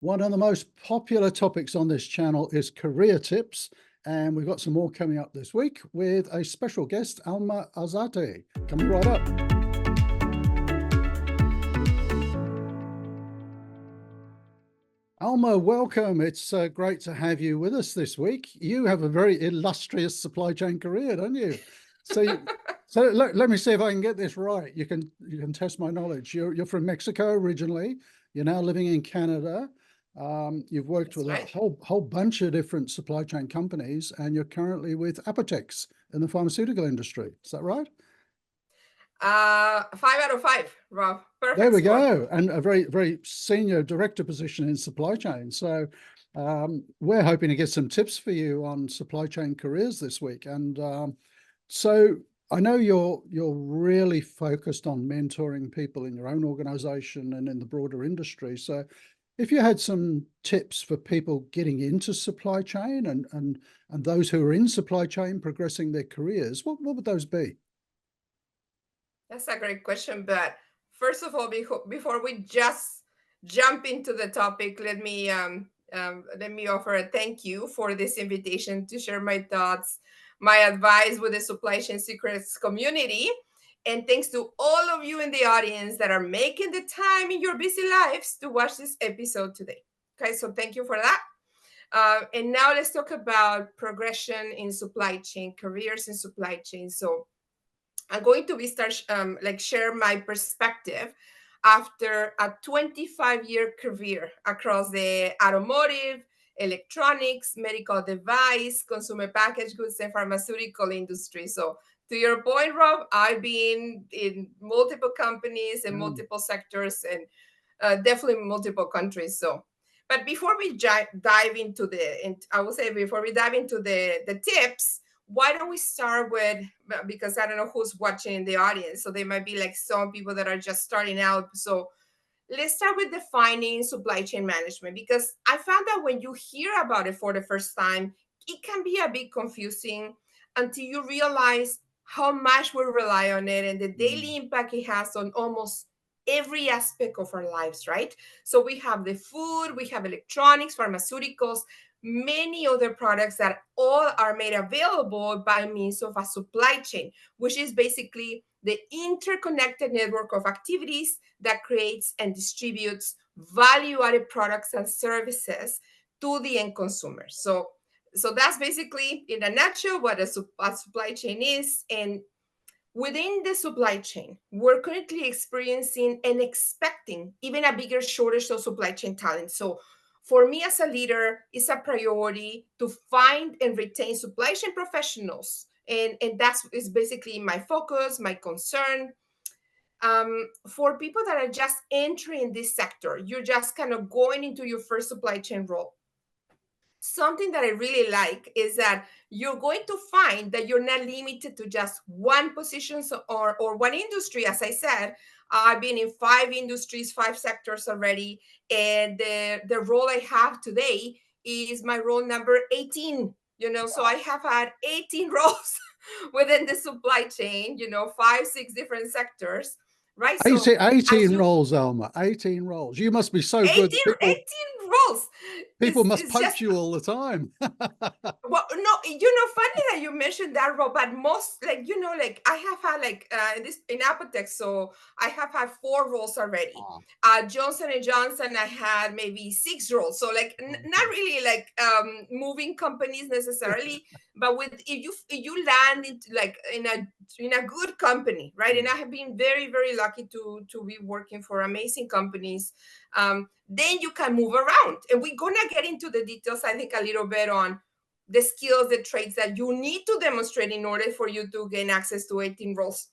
One of the most popular topics on this channel is career tips, and we've got some more coming up this week with a special guest, Alma Arzate, coming right up. Alma, welcome. It's great to have you with us this week. You have a very illustrious supply chain career, don't you? So let me see if I can get this right. You can test my knowledge. You're from Mexico originally. You're now living in Canada. You've worked with a whole bunch of different supply chain companies, and you're currently with Apotex in the pharmaceutical industry. Is that right? 5 out of 5, Rob. Perfect. There we go. And a very, very senior director position in supply chain. So we're hoping to get some tips for you on supply chain careers this week. And so I know you're really focused on mentoring people in your own organization and in the broader industry. So if you had some tips for people getting into supply chain and those who are in supply chain progressing their careers, what would those be? That's a great question. But first of all, before we just jump into the topic, let me offer a thank you for this invitation to share my thoughts, my advice with the supply chain secrets community. And thanks to all of you in the audience that are making the time in your busy lives to watch this episode today. Okay, so thank you for that. And now let's talk about progression in supply chain, careers in supply chain. So I'm going to share my perspective after a 25-year career across the automotive, electronics, medical device, consumer packaged goods, and pharmaceutical industry. So to your point, Rob, I've been in multiple companies and multiple sectors and definitely multiple countries. So, but before we dive into before we dive into the tips, why don't we start with, because I don't know who's watching in the audience, so there might be like some people that are just starting out. So let's start with defining supply chain management, because I found that when you hear about it for the first time, it can be a bit confusing until you realize how much we rely on it and the daily impact it has on almost every aspect of our lives, right? So we have the food, we have electronics, pharmaceuticals, many other products that all are made available by means of a supply chain, which is basically the interconnected network of activities that creates and distributes value-added products and services to the end consumer. So that's basically, in a nutshell, what a supply chain is. And within the supply chain, we're currently experiencing and expecting even a bigger shortage of supply chain talent. So for me as a leader, it's a priority to find and retain supply chain professionals. And that's is basically my focus, my concern. For people that are just entering this sector, you're just kind of going into your first supply chain role. Something that I really like is that you're going to find that you're not limited to just one position or one industry. As I said, I've been in 5 industries, 5 sectors already. And the role I have today is my role number 18. So I have had 18 roles within the supply chain, 5, 6 different sectors. Right. 18 roles, Alma. 18 roles. You must be so 18, good. 18 roles. People must poach you all the time. Well, no, funny that you mentioned that, Rob, but most, I have had in Apotex, so I have had 4 roles already. Johnson & Johnson, I had maybe 6 roles. So not really moving companies necessarily, but if you land in a good company, right? And I have been very, very lucky to be working for amazing companies. Then you can move around. And we're going to get into the details, I think, a little bit on the skills, the traits that you need to demonstrate in order for you to gain access to 18 roles.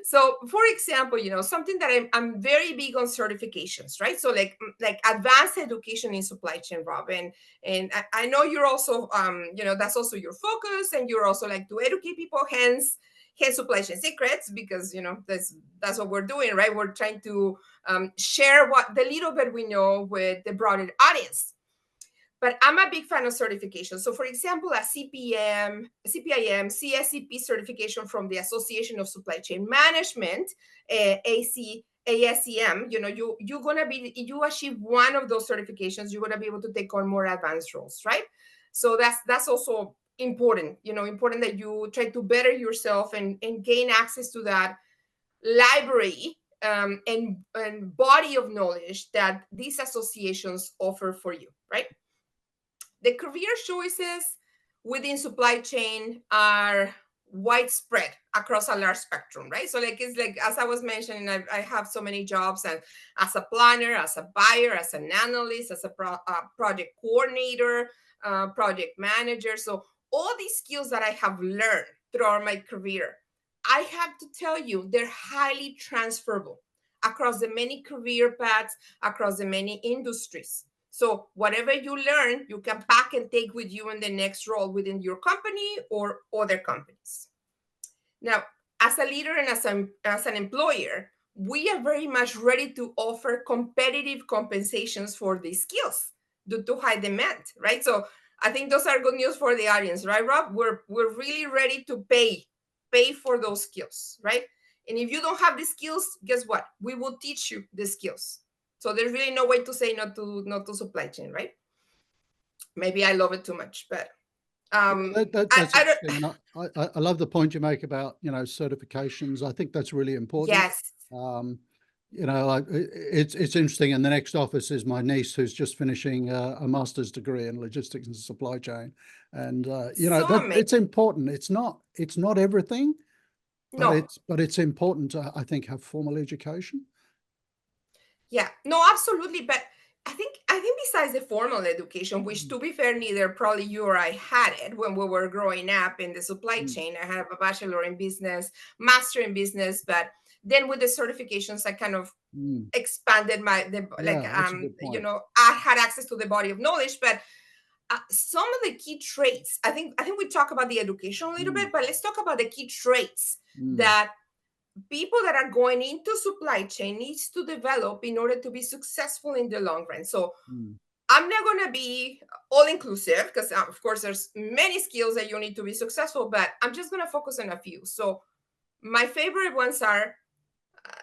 So for example, something that I'm very big on certifications, right? So like advanced education in supply chain, Rob. And I know you're also, that's also your focus, and you're also like to educate people, hence supply chain secrets, because that's what we're doing, right? We're trying to share the little bit we know with the broader audience. But I'm a big fan of certification. So for example, a CPIM, CSCP certification from the Association of Supply Chain Management, ACSM, ASEM, you're gonna be, you achieve one of those certifications, you're gonna be able to take on more advanced roles, right? So that's also important, important that you try to better yourself and gain access to that library, and body of knowledge that these associations offer for you, right? The career choices within supply chain are widespread across a large spectrum, right? So like, it's like, as I was mentioning, I have so many jobs, and as a planner, as a buyer, as an analyst, as a project coordinator, project manager. So all these skills that I have learned throughout my career, I have to tell you, they're highly transferable across the many career paths, across the many industries. So whatever you learn, you can pack and take with you in the next role within your company or other companies. Now, as a leader and as an employer, we are very much ready to offer competitive compensations for these skills due to high demand, right? So I think those are good news for the audience, right, Rob? We're really ready to pay for those skills, right? And if you don't have the skills, guess what? We will teach you the skills. So there's really no way to say not to supply chain, right? Maybe I love it too much, but That's I don't. interesting, and I love the point you make about certifications. I think that's really important. Yes, Um, it's interesting. And the next office is my niece, who's just finishing a master's degree in logistics and supply chain, and so that amazing. it's important. It's not everything, but No, it's important to, I think, have formal education. yeah, no, absolutely. But I think besides the formal education, which to be fair, neither probably you or I had it when we were growing up in the supply Mm, chain. I have a bachelor in business, master in business, but then with the certifications, I kind of mm. expanded Yeah, that's a good point. I had access to the body of knowledge. But some of the key traits, I think we talk about the education a little Mm, bit, but let's talk about the key traits mm, that people that are going into supply chain needs to develop in order to be successful in the long run. So mm. I'm not going to be all inclusive, because of course there's many skills that you need to be successful, but I'm just going to focus on a few. So my favorite ones are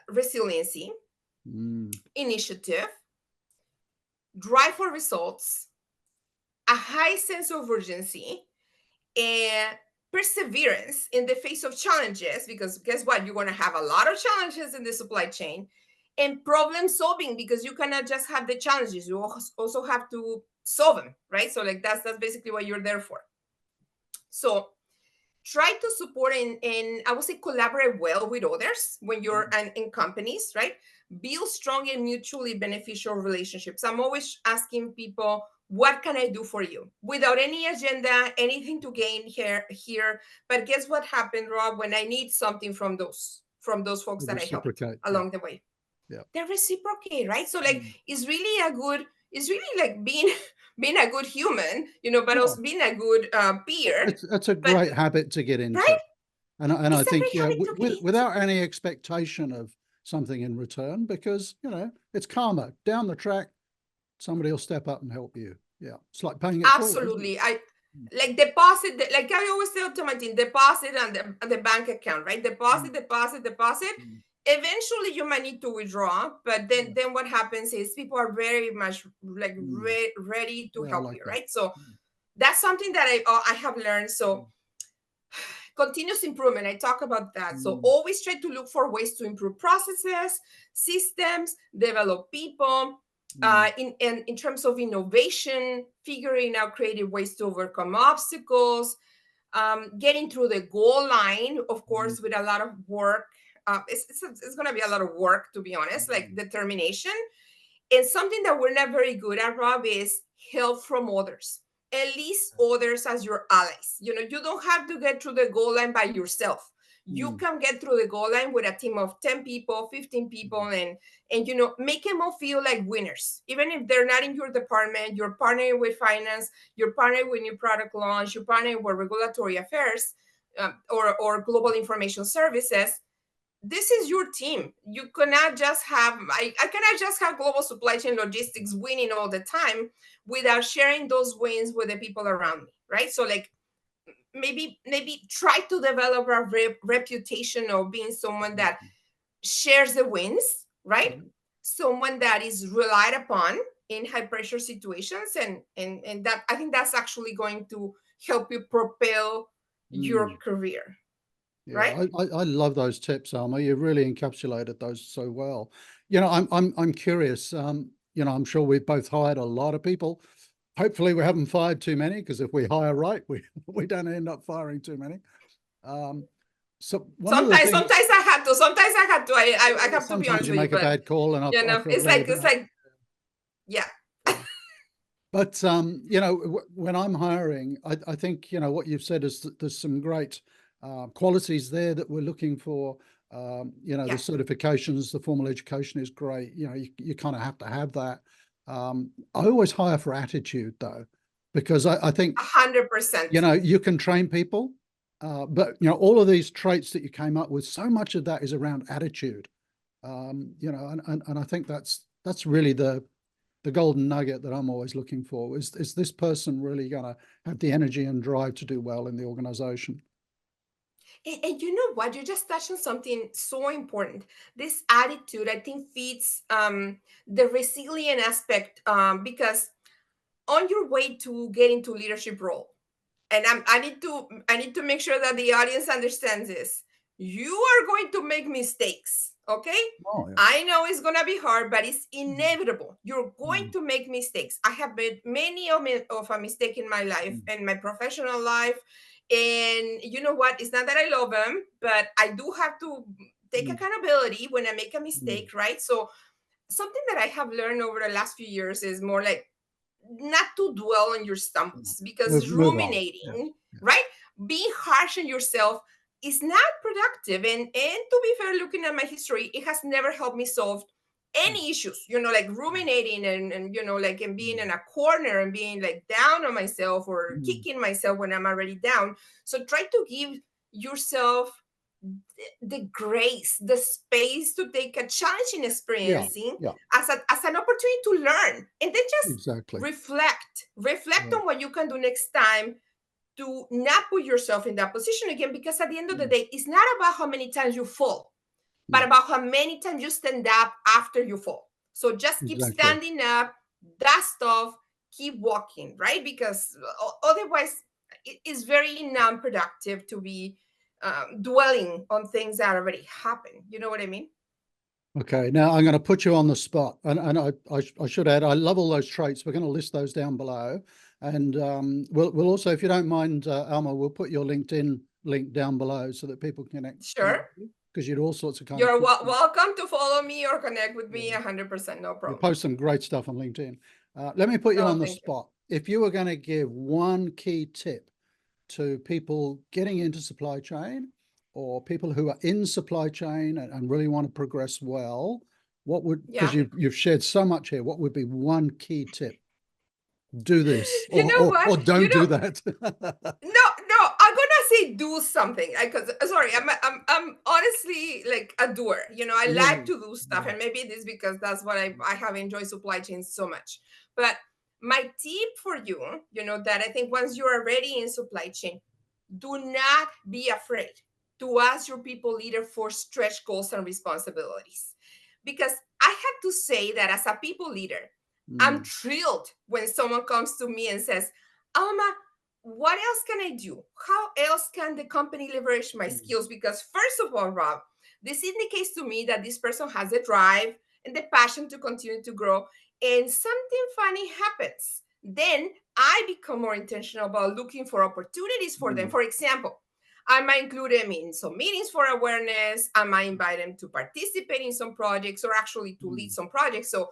resiliency, Mm, initiative, drive for results, a high sense of urgency, and perseverance in the face of challenges, because guess what, you're going to have a lot of challenges in the supply chain, and problem solving, because you cannot just have the challenges, you also have to solve them, right? So like, that's basically what you're there for. So try to support and I would say collaborate well with others when you're mm. in companies, right? Build strong and mutually beneficial relationships. I'm always asking people, what can I do for you, without any agenda, anything to gain here. But guess what happened, Rob, when I need something from those folks You that I helped reciprocate. Yeah, along the way? yeah. They reciprocate, right? So like, Mm. it's really like being being a good human, but Yeah. also being a good peer. That's a But great habit to get right, into. And I it's a think, great habit to get into. without any expectation of something in return, because, it's karma. Down the track, somebody will step up and help you. Yeah. It's like paying it forward, isn't it? Absolutely. I like deposit, like I always tell to my team, deposit on the bank account, right? Mm, Deposit. mm, Eventually, you might need to withdraw, but then yeah. then what happens is people are very much like Mm, ready to yeah, I help like you, that. right? So Mm, that's something that I have learned. mm, So continuous improvement, I talk about that. So mm, always try to look for ways to improve processes, systems, develop people, mm, in terms of innovation, figuring out creative ways to overcome obstacles, getting through the goal line, of mm, course, with a lot of work. It's going to be a lot of work, to be honest, like mm. determination. And something that we're not very good at, Rob, is help from others. At least others as your allies. You don't have to get through the goal line by yourself. You Mm, can get through the goal line with a team of 10 people, 15 people, mm, and make them all feel like winners. Even if they're not in your department, you're partnering with finance, you're partnering with new product launch, you're partnering with regulatory affairs, or global information services. This is your team. You cannot just have I cannot just have global supply chain logistics winning all the time without sharing those wins with the people around me, right? So like, maybe try to develop a reputation of being someone that shares the wins, right? Mm. Someone that is relied upon in high pressure situations, and that I think that's actually going to help you propel your Mm. career, Yeah, right? I love those tips, Alma. You really encapsulated those so well. I'm curious. I'm sure we've both hired a lot of people. Hopefully, we haven't fired too many, because if we hire right, we we don't end up firing too many. Um, so one of the Sometimes, things, sometimes I have to. Sometimes I have to. I have to be sometimes honest you with you, make a but bad call, and I feel it's really like bad. yeah. Yeah. But when I'm hiring, I think what you've said is that there's some great qualities there that we're looking for. The Yeah, certifications, the formal education is great. You kind of have to have that. I always hire for attitude, though, because I think 100%. you can train people, but all of these traits that you came up with, so much of that is around attitude. And I think that's really the golden nugget that I'm always looking for. Is this person really going to have the energy and drive to do well in the organization? And you know what? You just touched on something so important. This attitude, I think, feeds the resilient aspect, because on your way to getting to leadership role, and I need to make sure that the audience understands this. You are going to make mistakes, okay? Oh, yeah. I know it's gonna be hard, but it's Mm, inevitable. You're going mm, to make mistakes. I have made many of a mistake in my life mm, and my professional life, and you know what? It's not that I love them, but I do have to take mm, accountability when I make a mm, mistake, right? So something that I have learned over the last few years is more like not to dwell on your mm. stumbles, because Move on. Yeah. ruminating, Yeah. right? Being harsh on yourself is not productive. And to be fair, looking at my history, it has never helped me solve Mm, any issues, like ruminating and like and being mm, in a corner and being like down on myself or mm, kicking myself when I'm already down. So try to give yourself the grace, the space to take a challenging yeah. experiencing Yeah. as an opportunity to learn, and then just Exactly. reflect Yeah. on what you can do next time to not put yourself in that position again, because at the end of the Mm, day, it's not about how many times you fall, but yeah. about how many times you stand up after you fall. So just keep Exactly. standing up, dust off, keep walking, right? Because otherwise it is very non-productive to be dwelling on things that already happened. You know what I mean? Okay. Now I'm going to put you on the spot, and I should add, I love all those traits. We're going to list those down below, and we'll also, if you don't mind, Alma, we'll put your LinkedIn link down below so that people can connect Sure. with you, because you do all sorts of kind of You're cool stuff. welcome to follow me or connect with me Yeah. 100%. No You problem. post some great stuff on LinkedIn. Let me put you Oh, on the thank you. spot. If you were going to give one key tip to people getting into supply chain, or people who are in supply chain and really want to progress well, what would, because Yeah. you've shared so much here, what would be one key tip? Do this, You know what? or You don't know, do that. no, I'm gonna say do something. Because sorry, I'm honestly like a doer. I Yeah, like to do stuff, yeah. and maybe it is because that's what I have enjoyed supply chain so much. But my tip for you, that I think once you are already in supply chain, do not be afraid to ask your people leader for stretch goals and responsibilities. Because I have to say that as a people leader, I'm Mm, thrilled when someone comes to me and says, Alma, what else can I do? How else can the company leverage my mm, skills? Because, first of all, Rob, this indicates to me that this person has the drive and the passion to continue to grow. And something funny happens. Then I become more intentional about looking for opportunities for them. mm, For example, I might include them in some meetings for awareness. I might invite them to participate in some projects or actually to lead mm, some projects. So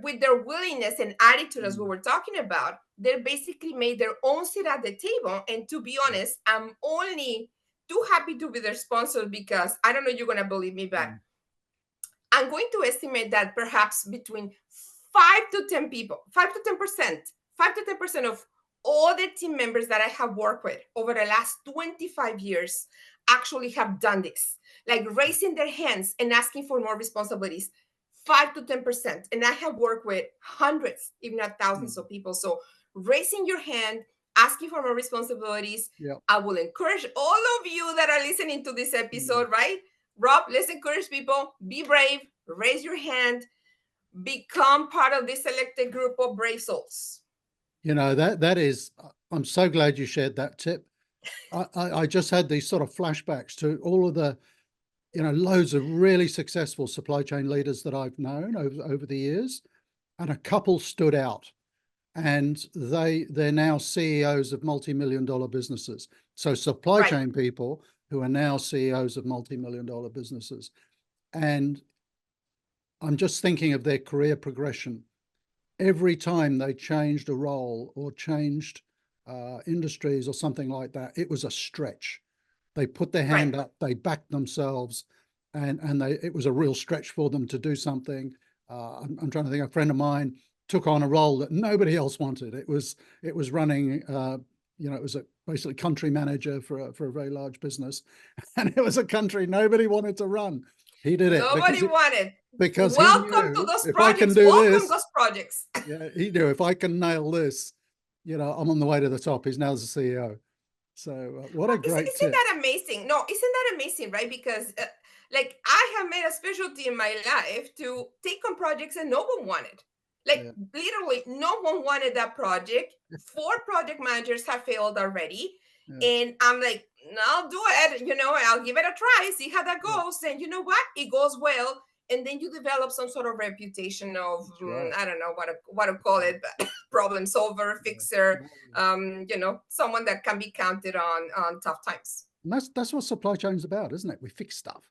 with their willingness and attitude, as we mm. were talking about, they basically made their own seat at the table. And to be Yeah. honest, I'm only too happy to be their sponsor, because I don't know you're gonna believe me, but Mm, I'm going to estimate that perhaps between 5 to 10 people, 5 to 10%, 5 to 10% of all the team members that I have worked with over the last 25 years actually have done this, like raising their hands and asking for more responsibilities. 5 to 10%. And I have worked with hundreds, if not thousands mm. of people. So raising your hand, asking for more responsibilities. Yeah. I will encourage all of you that are listening to this Mm, episode, right? Rob, let's encourage people, be brave, raise your hand, become part of this selected group of brave souls. That is, I'm so glad you shared that tip. I just had these sort of flashbacks to all of the, loads of really successful supply chain leaders that I've known over the years, and a couple stood out, and they're now CEOs of multi-million-dollar businesses. So supply chain people who are now CEOs of multi-million-dollar businesses. And I'm just thinking of their career progression. Every time they changed a role or changed industries or something like that, it was a stretch. They put their hand up, they backed themselves, and it was a real stretch for them to do something. I'm trying to think, a friend of mine took on a role that nobody else wanted. It was running, it was basically country manager for a very large business, and it was a country nobody wanted to run. He did it. Nobody wanted. Because welcome to those projects. Welcome those projects. Yeah, he knew if I can nail this, I'm on the way to the top. He's now the CEO. So what a great tip. Isn't that amazing? No, isn't that amazing, right? Because like I have made a specialty in my life to take on projects that no one wanted. Like literally no one wanted that project. 4 project managers have failed already. And I'm like, I'll do it, I'll give it a try, see how that goes. And you know what? It goes well. And then you develop some sort of reputation of, I don't know what to call it, but problem solver, fixer, someone that can be counted on tough times. And that's what supply chain is about, isn't it? We fix stuff.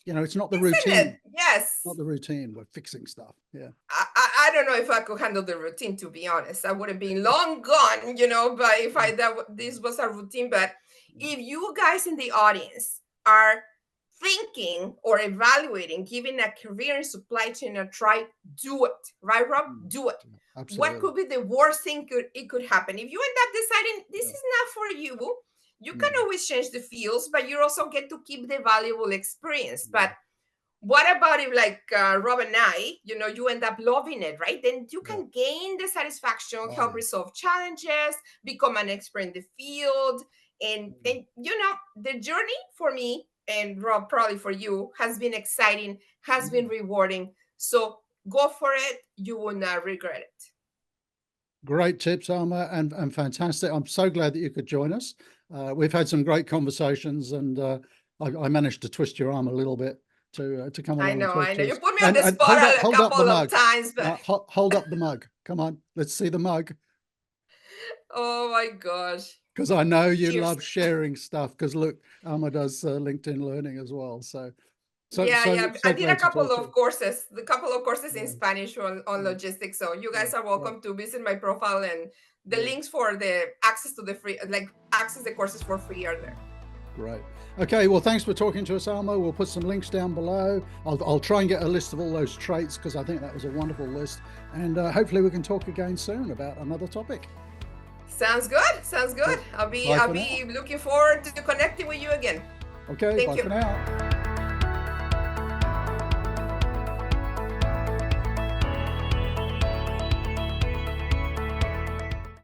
It's not the routine. It? Yes. Not the routine. We're fixing stuff. Yeah. I don't know if I could handle the routine, to be honest. I would have been long gone, but if this was a routine. But if you guys in the audience are thinking or evaluating giving a career in supply chain a try, do it. Right, Rob? Do it. Absolutely. What could be the worst thing it could happen? If you end up deciding this is not for you, you can always change the fields, but you also get to keep the valuable experience. But what about if, like Rob and I, you end up loving it, right? Then you can gain the satisfaction, help resolve challenges, become an expert in the field. And the journey for me, and Rob, probably for you, has been exciting, has been rewarding. So go for it. You will not regret it. Great tips, Alma, and fantastic. I'm so glad that you could join us. We've had some great conversations, and I managed to twist your arm a little bit to come along. I know. You put me on the spot a couple of times. But... hold up the mug. Come on, let's see the mug. Oh my gosh. Because I know you love sharing stuff. Because look, Alma does LinkedIn Learning as well. So I did a couple of courses, in Spanish on logistics. So you guys are welcome to visit my profile, and the links for the access to the free, access the courses for free are there. Great. Okay, well, thanks for talking to us, Alma. We'll put some links down below. I'll try and get a list of all those traits, because I think that was a wonderful list. And hopefully we can talk again soon about another topic. Sounds good. I'll be looking forward to connecting with you again. Okay, bye for now.